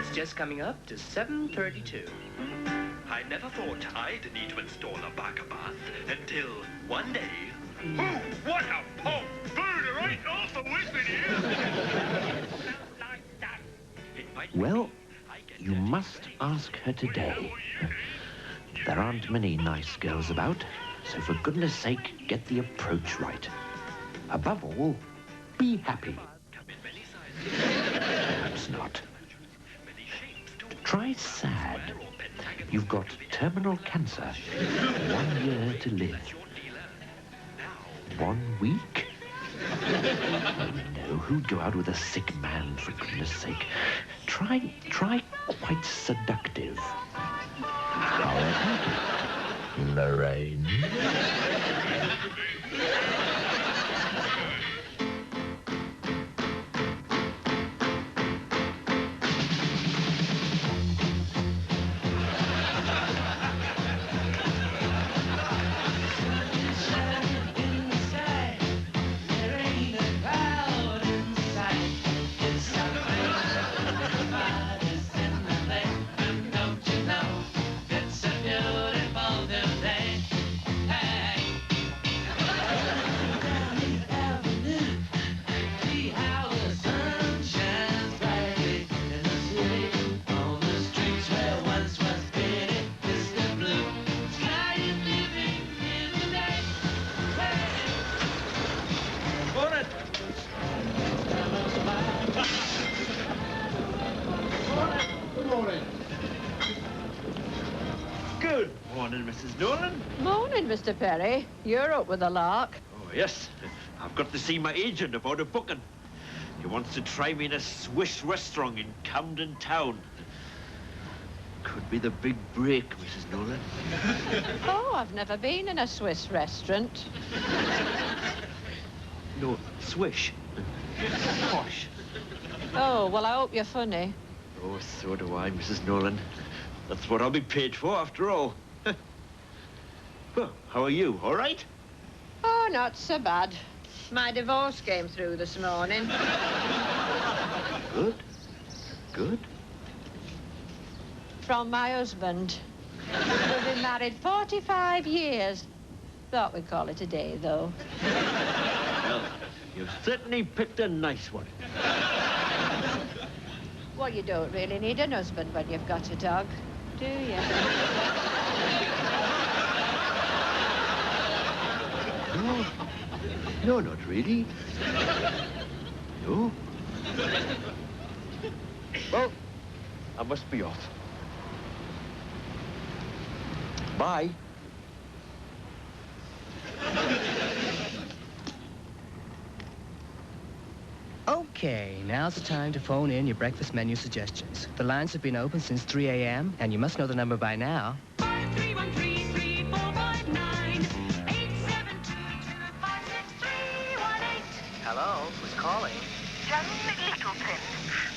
It's just coming up to 7:32. I never thought I'd need to install a barker bath until one day... Oh, what a pump! There ain't half a whiz in here! Well, you must ask her today. There aren't many nice girls about, so for goodness sake, get the approach right. Above all, be happy. Perhaps not. Try sad. You've got terminal cancer. 1 year to live. 1 week? No, who'd go out with a sick man, for goodness sake? Try quite seductive. However, Lorraine. Mrs. Nolan. Morning, Mr. Perry. You're up with a lark. Oh, yes. I've got to see my agent about a booking. He wants to try me in a Swiss restaurant in Camden Town. Could be the big break, Mrs. Nolan. Oh, I've never been in a Swiss restaurant. No, Swish. Posh. Oh, well, I hope you're funny. Oh, so do I, Mrs. Nolan. That's what I'll be paid for, after all. Well, how are you? All right? Oh, not so bad. My divorce came through this morning. Good. Good. From my husband. We've been married 45 years. Thought we'd call it a day, though. Well, you've certainly picked a nice one. Well, you don't really need an husband when you've got a dog, do you? No, not really. No. Well, I must be off. Bye. Okay, now's the time to phone in your breakfast menu suggestions. The lines have been open since 3 a.m., and you must know the number by now. 53133456318. Hello, who's calling? Joan Littleton.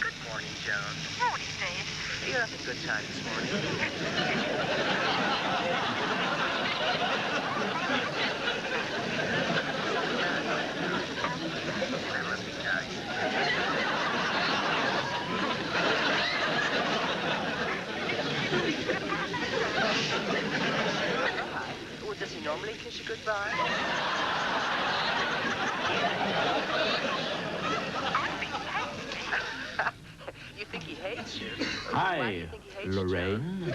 Good morning, Joan. Morning, Dave. You're having a good time this morning. Well, does he normally kiss you goodbye? You think he hates you? Hi, Lorraine.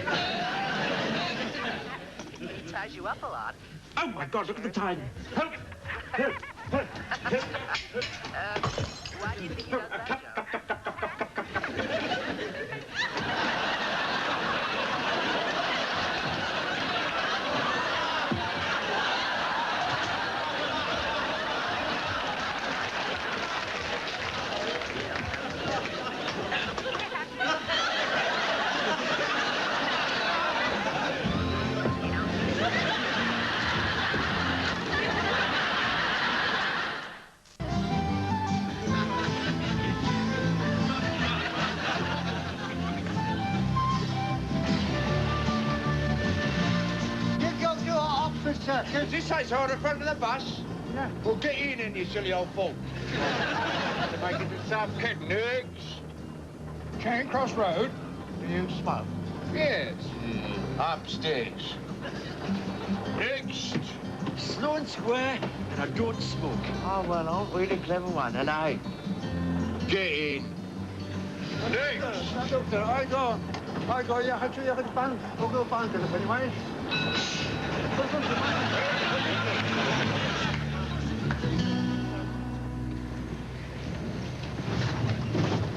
He ties you up a lot. Oh, my God, look at the time. Help! Help! Why do you think he does that, Joe? Is this size order in front of the bus? Yeah. Well, get in then, you silly old fool. They're making yourself kitten eggs. Charing Cross Road. Do you smoke? Yes. Upstairs. Next. Sloane Square, and I don't smoke. Oh, well, I'm really clever one, and I... Get in. Next. Doctor, I go, yeah, I the bank. I'll go bank in a penny, mate.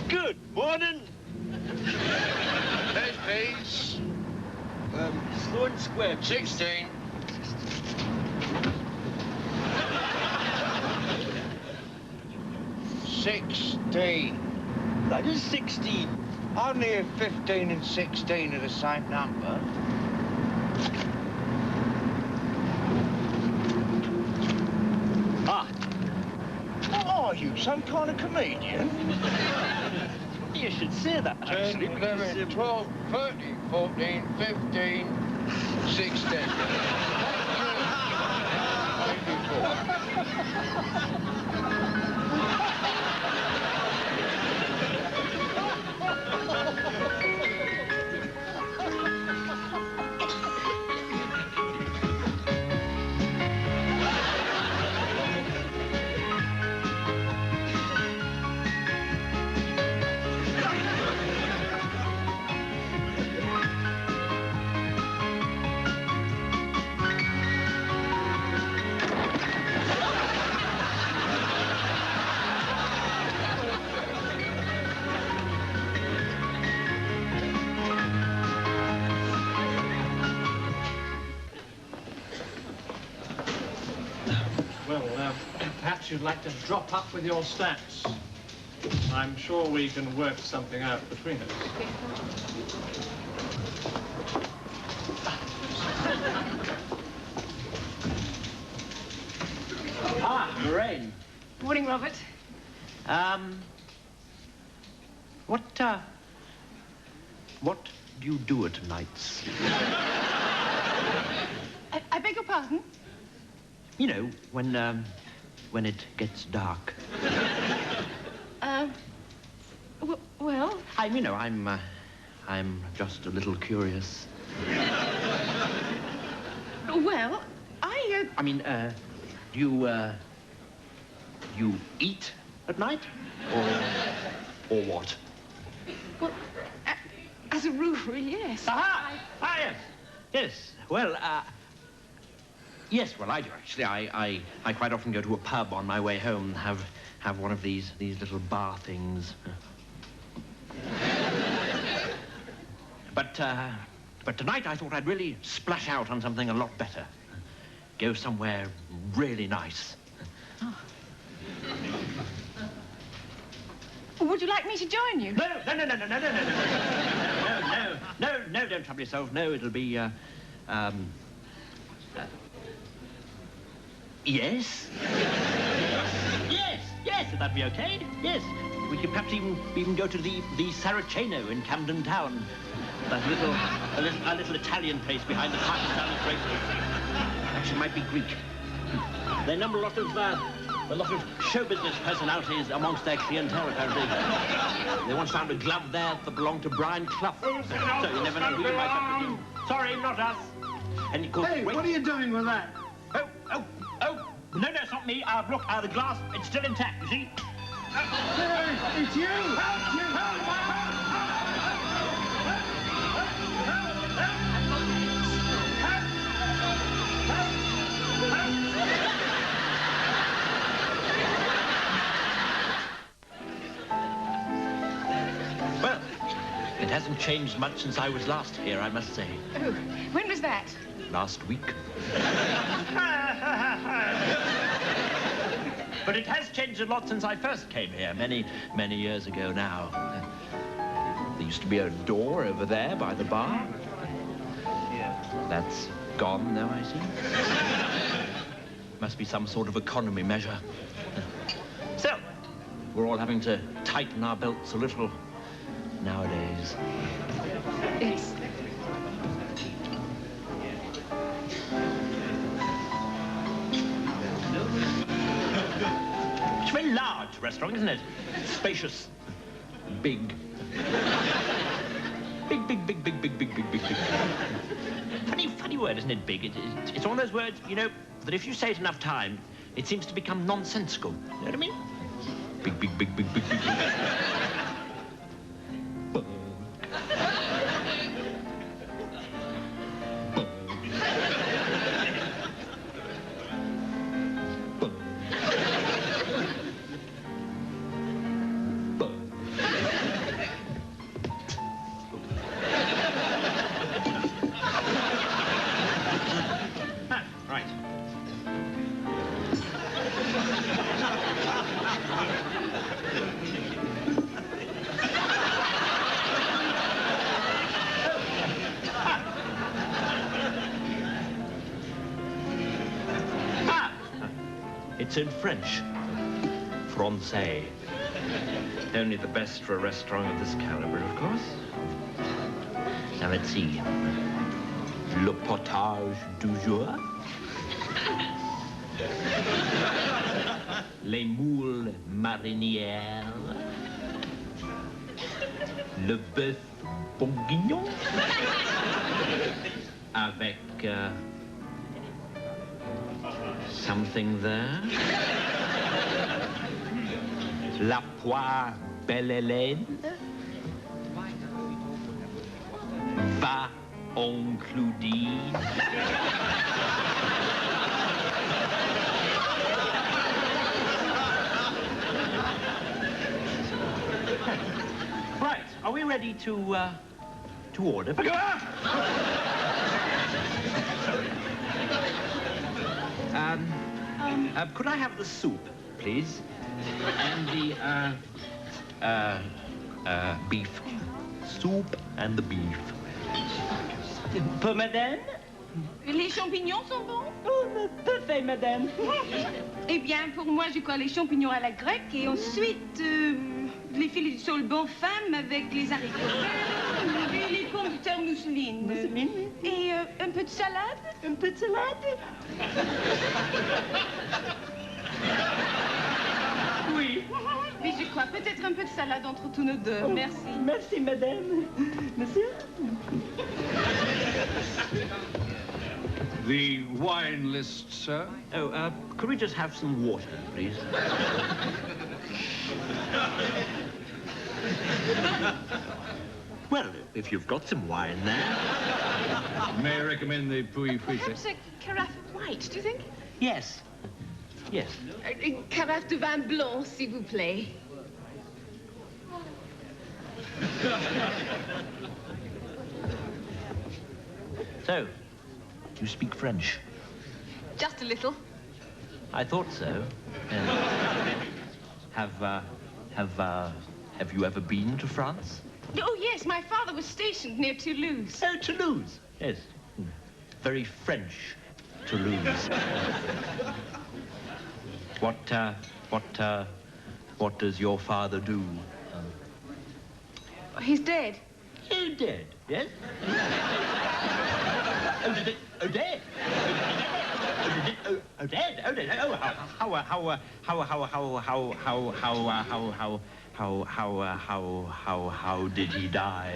Good morning. Next, please. Sloane Square. 16. That is 16. Only if 15 and 16 are the same number. Ah. Oh, are you some kind of comedian? You should say that, 10, actually. 11, 12, 13, 14, 15, 16. Perhaps you'd like to drop up with your stacks. I'm sure we can work something out between us. Ah, Lorraine. Morning, Robert. What do you do at nights? I beg your pardon? You know, when it gets dark. Well? I'm just a little curious. Well, do you eat at night? Or what? Well, as a rule, yes. Aha! Yes. Yes. Well, yes, well, I do, actually. I quite often go to a pub on my way home and have one of these little bar things. But tonight I thought I'd really splash out on something a lot better. Go somewhere really nice. Oh. Would you like me to join you? No, don't trouble yourself. No, it'll be, yes? Yes, would that be okay? Yes. We could perhaps even go to the Saraceno in Camden Town. That a little Italian place behind the park down at Great. Actually, it might be Greek. They number a lot of show business personalities amongst their clientele, apparently. They once found a glove there that belonged to Brian Clough. So you never know who you might have to do. Sorry, not us. And of course, Hey, what are you doing with that? Oh. No, it's not me. Look, the glass, it's still intact, you see? It's you! Well, it hasn't changed much since I was last here, I must say. Oh, when was that? Last week. But it has changed a lot since I first came here, many years ago now. There used to be a door over there by the bar. That's gone now, I see. Must be some sort of economy measure. So, we're all having to tighten our belts a little nowadays. Yes. It's a very large restaurant, isn't it? Spacious, big. Big, big, big, big, big, big, big, big, big. Funny word, isn't it, big? It's one of those words, you know, that if you say it enough time, it seems to become nonsensical. You know what I mean? Big, big, big, big, big, big, big. It's in French. Francais. Only the best for a restaurant of this caliber, of course. Now, let's see. Le potage du jour. Les moules marinières. Le bœuf bourguignon. Avec... something there. La poire belle Hélène. Va en Claudine. Right, are we ready to order? Could I have the soup, please? And the, beef. Soup and the beef. Pour madame? Les champignons sont bons? Oh, parfait, madame. Eh bien, pour moi, je colle les champignons à la grecque et ensuite les filets du saule bon femme avec les haricots verts et les pommes de terre mousseline. Et un peu de salade? Un peu de salade? Oui. Mais je crois peut-être un peu de salade entre tous nos deux. Merci. Merci, madame. Monsieur? The wine list, sir. Oh, could we just have some water, please? Well, if you've got some wine there. May I recommend the Puy Frite? Perhaps a carafe of white, do you think? Yes. Yes. Une carafe de vin blanc, s'il vous plaît. So, you speak French? Just a little. I thought so. Have you ever been to France? Oh, yes, my father was stationed near Toulouse. Oh, Toulouse. Yes. Very French, Toulouse. What does your father do? He's dead. Oh, dead, yes? Oh, dead? Oh, dead? Oh, dead? Oh, how did he die?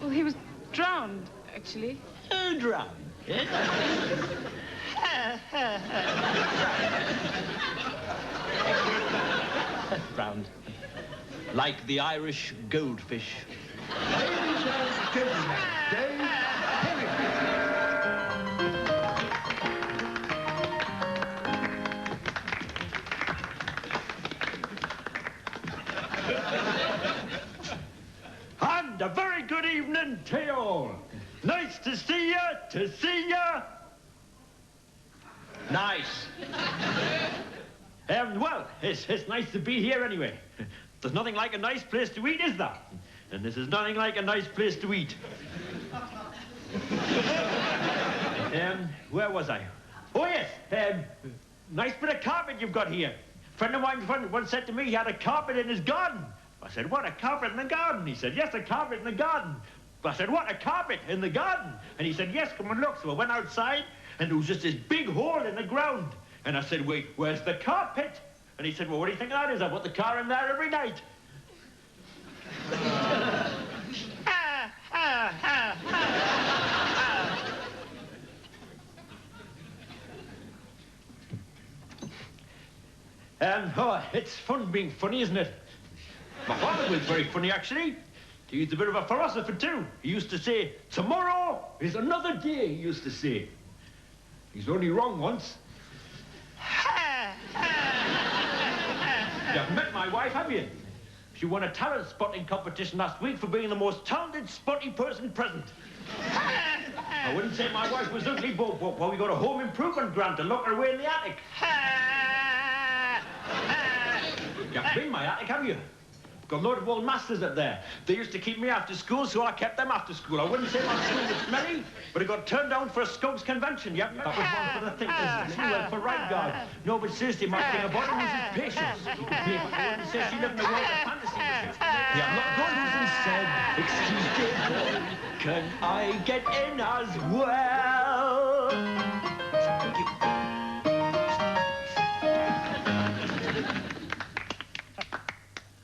Well, he was drowned, actually. Oh, drowned, yes? Drowned. Like the Irish goldfish. Ladies and gentlemen, Dave And a very good evening to you all. Nice to see you, Nice. Well, it's nice to be here anyway. There's nothing like a nice place to eat, is there? And this is nothing like a nice place to eat. Where was I? Oh, yes. Nice bit of carpet you've got here. A friend of mine once said to me he had a carpet in his garden. I said, what, a carpet in the garden? He said, yes, a carpet in the garden. I said, what, a carpet in the garden? And he said, yes, come and look. So I went outside, and there was just this big hole in the ground. And I said, wait, where's the carpet? And he said, well, what do you think that is? I put the car in there every night. Oh, it's fun being funny, isn't it? My father was very funny, actually. He's a bit of a philosopher, too. He used to say, tomorrow is another day, he used to say. He's only wrong once. You've met my wife, have you? She won a talent spotting competition last week for being the most talented spotty person present. I wouldn't say my wife was ugly, but we got a home improvement grant to lock her away in the attic. You've been in my attic, have you? Got a load of old masters up there. They used to keep me after school, so I kept them after school. I wouldn't say my school was smelly, but it got turned down for a Scouts convention. Yep, that was one for the thinkers. He went for right guard. No, but seriously, my thing about him was his patience. He could play for good and say she lived in a world of fantasy. He had not gone and said, excuse me, boy, can I get in as well? Thank you.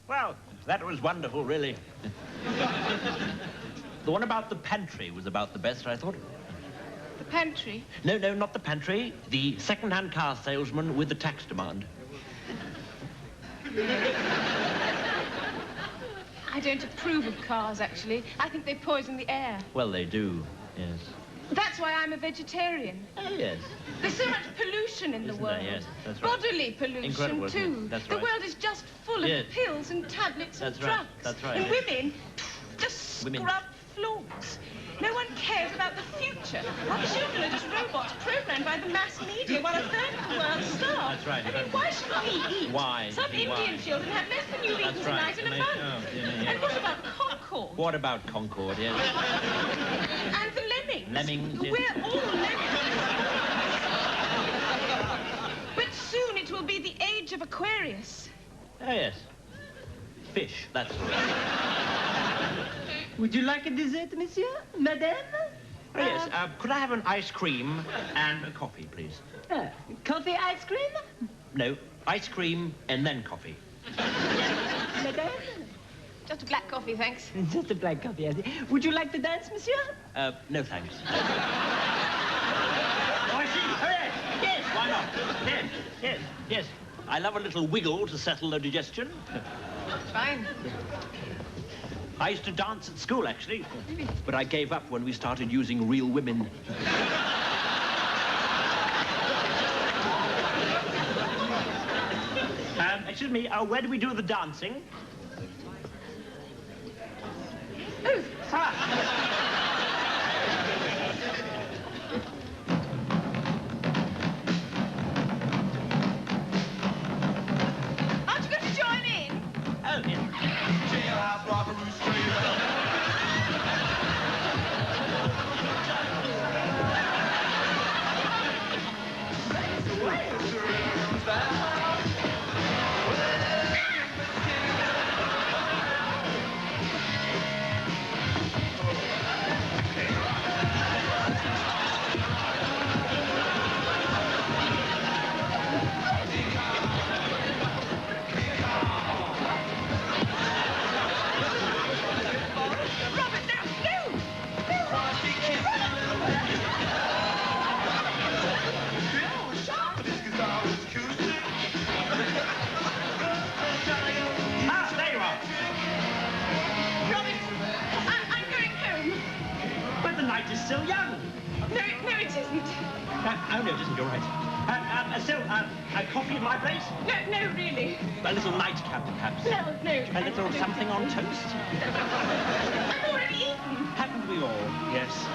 Well, that was wonderful, really. The one about the pantry was about the best, I thought. The pantry? No, not the pantry. The second-hand car salesman with the tax demand. I don't approve of cars, actually. I think they poison the air. Well, they do, yes. That's why I'm a vegetarian. Oh, yes. There's so much pollution in the world. There? Yes, that's right. Bodily pollution, Incredible, too. That's the right. world is just full of pills and tablets and drugs. That's right. And women just scrub floors. No one cares about the future. Our children are just robots programmed by the mass media while a third of the world starves. That's right. I mean, why should we eat? Why? Some Indian children have less than you've eaten tonight in a month. And what about Concord? What about Concord, yes? And the lemmings. Lemmings, yes. We're all lemmings. But soon it will be the age of Aquarius. Oh, yes. Fish, that's all. Would you like a dessert, monsieur? Madame? Oh, yes. Could I have an ice cream and a coffee, please? Coffee ice cream? No, ice cream and then coffee. Madame? Just a black coffee, thanks. Just a black coffee, I see. Would you like to dance, monsieur? No, thanks. Oh, I see. Oh, yes. Yes, why not? Yes. I love a little wiggle to settle the digestion. Fine. I used to dance at school, actually. But I gave up when we started using real women. Excuse me, where do we do the dancing? Oh. Aren't you going to join in? Oh, yes. Still young. No, it isn't. Oh, no, it isn't. You're right. A coffee in my place? No, really. A little nightcap, perhaps? No. A little something on toast? I've already eaten. Haven't we all? Yes.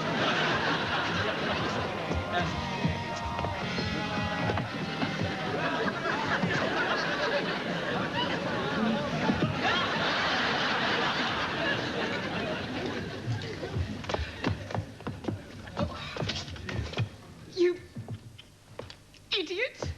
You idiot.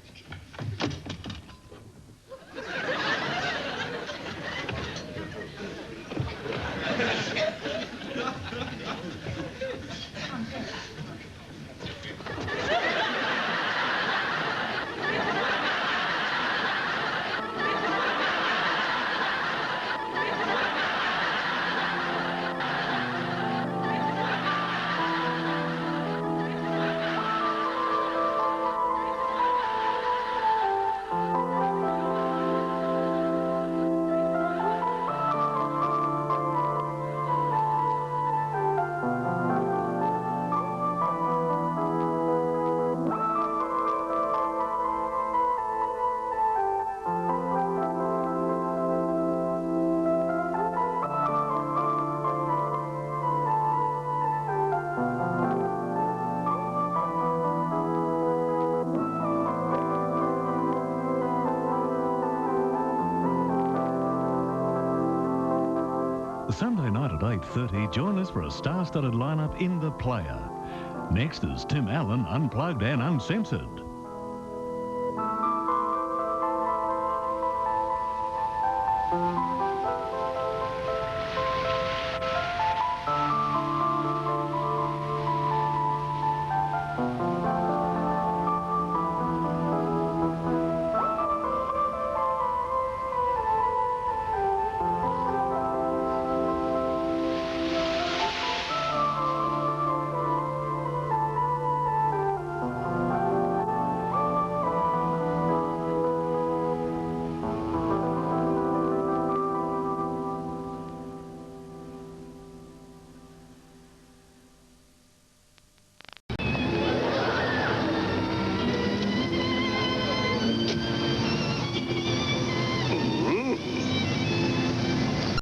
Sunday night at 8:30, join us for a star-studded lineup in The Player. Next is Tim Allen, Unplugged and Uncensored.